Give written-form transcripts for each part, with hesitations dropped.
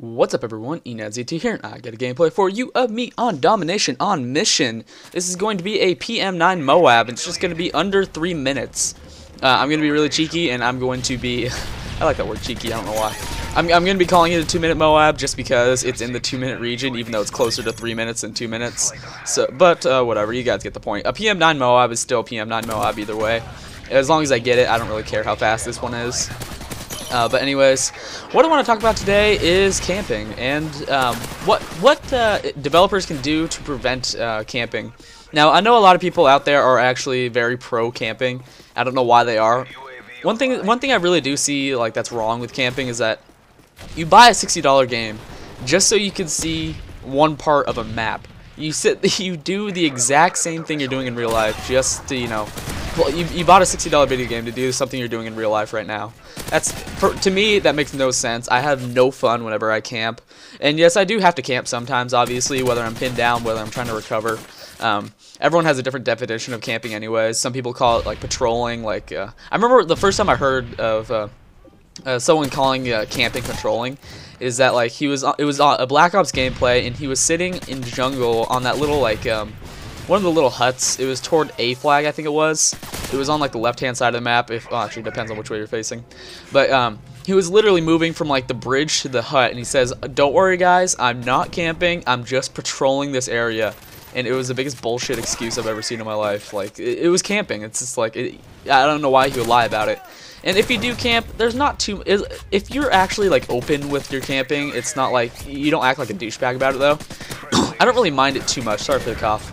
What's up everyone, EnadZT here, and I got a gameplay for you of me on Domination on Mission. This is going to be a PM9 Moab, and it's just going to be under 3 minutes. I'm going to be really cheeky, and I'm going to be, I like that word cheeky, I don't know why. I'm going to be calling it a 2-minute Moab just because it's in the 2-minute region, even though it's closer to 3 minutes than 2 minutes. So, but whatever, you guys get the point. A PM9 Moab is still a PM9 Moab either way. As long as I get it, I don't really care how fast this one is. But anyways, what I want to talk about today is camping and what developers can do to prevent camping. Now, I know a lot of people out there are actually very pro camping. I don't know why they are. One thing I really do see like that's wrong with camping is that you buy a $60 game just so you can see one part of a map. You do the exact same thing you're doing in real life just to, you know, well, you bought a $60 video game to do something you're doing in real life right now. To me, that makes no sense. I have no fun whenever I camp. And yes, I do have to camp sometimes, obviously, whether I'm pinned down, whether I'm trying to recover. Everyone has a different definition of camping anyways. Some people call it like patrolling. Like I remember the first time I heard of someone calling camping patrolling is that like it was a Black Ops gameplay, and he was sitting in the jungle on that little like one of the little huts. It was toward A flag, I think it was. It was on like the left-hand side of the map. Actually, it depends on which way you're facing. But he was literally moving from like the bridge to the hut, and he says, "Don't worry, guys. I'm not camping. I'm just patrolling this area." And it was the biggest bullshit excuse I've ever seen in my life. Like it was camping. It's just like I don't know why he would lie about it. And if you do camp, there's not too. If you're actually like open with your camping, it's not like you don't act like a douchebag about it though. I don't really mind it too much. Sorry for the cough.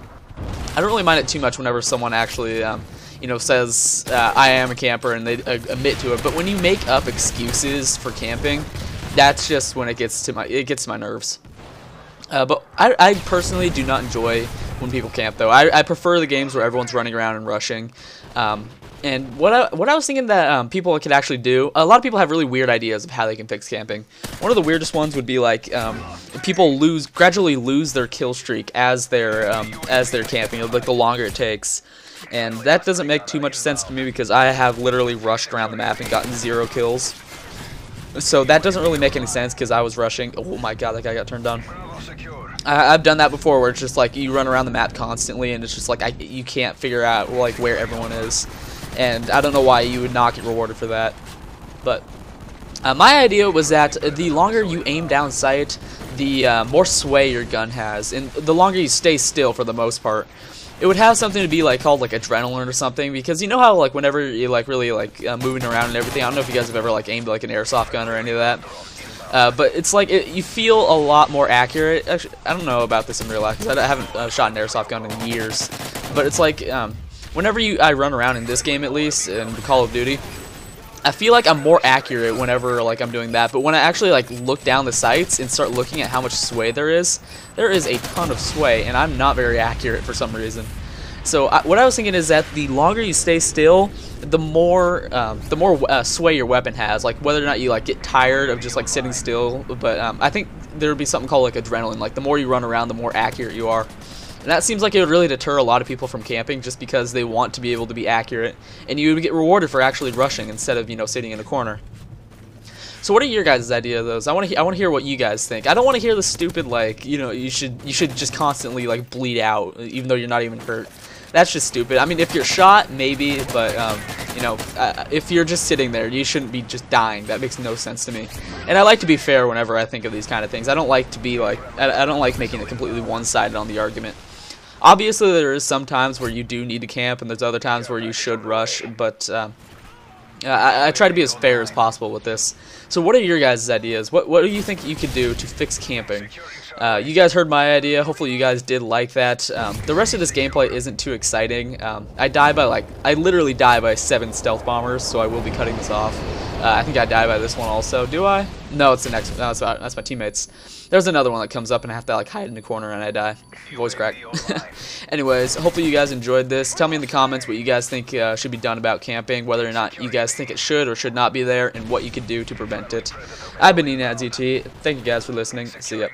I don't really mind it too much whenever someone actually, you know, says I am a camper and they admit to it. But when you make up excuses for camping, that's just when it gets to my nerves. But I personally do not enjoy when people camp though. I prefer the games where everyone's running around and rushing. And what I was thinking that people could actually do, a lot of people have really weird ideas of how they can fix camping. One of the weirdest ones would be like people gradually lose their kill streak as they're camping, like the longer it takes. And that doesn't make too much sense to me because I have literally rushed around the map and gotten 0 kills. So that doesn't really make any sense because I was rushing. Oh my god, that guy got turned down. I've done that before where it's just like you run around the map constantly and it's just like you can't figure out like where everyone is. And I don't know why you would not get rewarded for that. But my idea was that the longer you aim down sight, the more sway your gun has, and the longer you stay still for the most part. It would have something to be like called like adrenaline or something, because you know how like whenever you're like really like moving around and everything. I don't know if you guys have ever like aimed like an airsoft gun or any of that. But it's like you feel a lot more accurate. Actually, I don't know about this in real life because I haven't shot an airsoft gun in years. But it's like whenever I run around in this game, at least in Call of Duty, I feel like I'm more accurate whenever like I'm doing that. But when I actually like look down the sights and start looking at how much sway there is a ton of sway, and I'm not very accurate for some reason. So what I was thinking is that the longer you stay still, the more sway your weapon has. Like whether or not you like get tired of just like sitting still, but I think there would be something called like adrenaline. Like the more you run around, the more accurate you are. And that seems like it would really deter a lot of people from camping just because they want to be able to be accurate, and you would get rewarded for actually rushing instead of, you know, sitting in a corner. So what are your guys' idea of those? I want to hear what you guys think. I don't want to hear the stupid like, you know, you should just constantly like bleed out even though you're not even hurt. That's just stupid. I mean, if you're shot, maybe, but you know, if you're just sitting there, you shouldn't be just dying. That makes no sense to me. And I like to be fair whenever I think of these kind of things. I don't like to be like, I don't like making it completely one-sided on the argument. Obviously, there is some times where you do need to camp, and there's other times where you should rush, but I try to be as fair as possible with this. So what are your guys' ideas? What do you think you could do to fix camping? You guys heard my idea. Hopefully you guys did like that. The rest of this gameplay isn't too exciting. I literally die by 7 stealth bombers, so I will be cutting this off. I think I die by this one also. Do I? No, it's the next one. No, that's my teammates. There's another one that comes up and I have to like hide in the corner and I die. Voice crack. Anyways, hopefully you guys enjoyed this. Tell me in the comments what you guys think should be done about camping, whether or not you guys think it should or should not be there, and what you could do to prevent it. I've been EnadZT. Thank you guys for listening. See ya.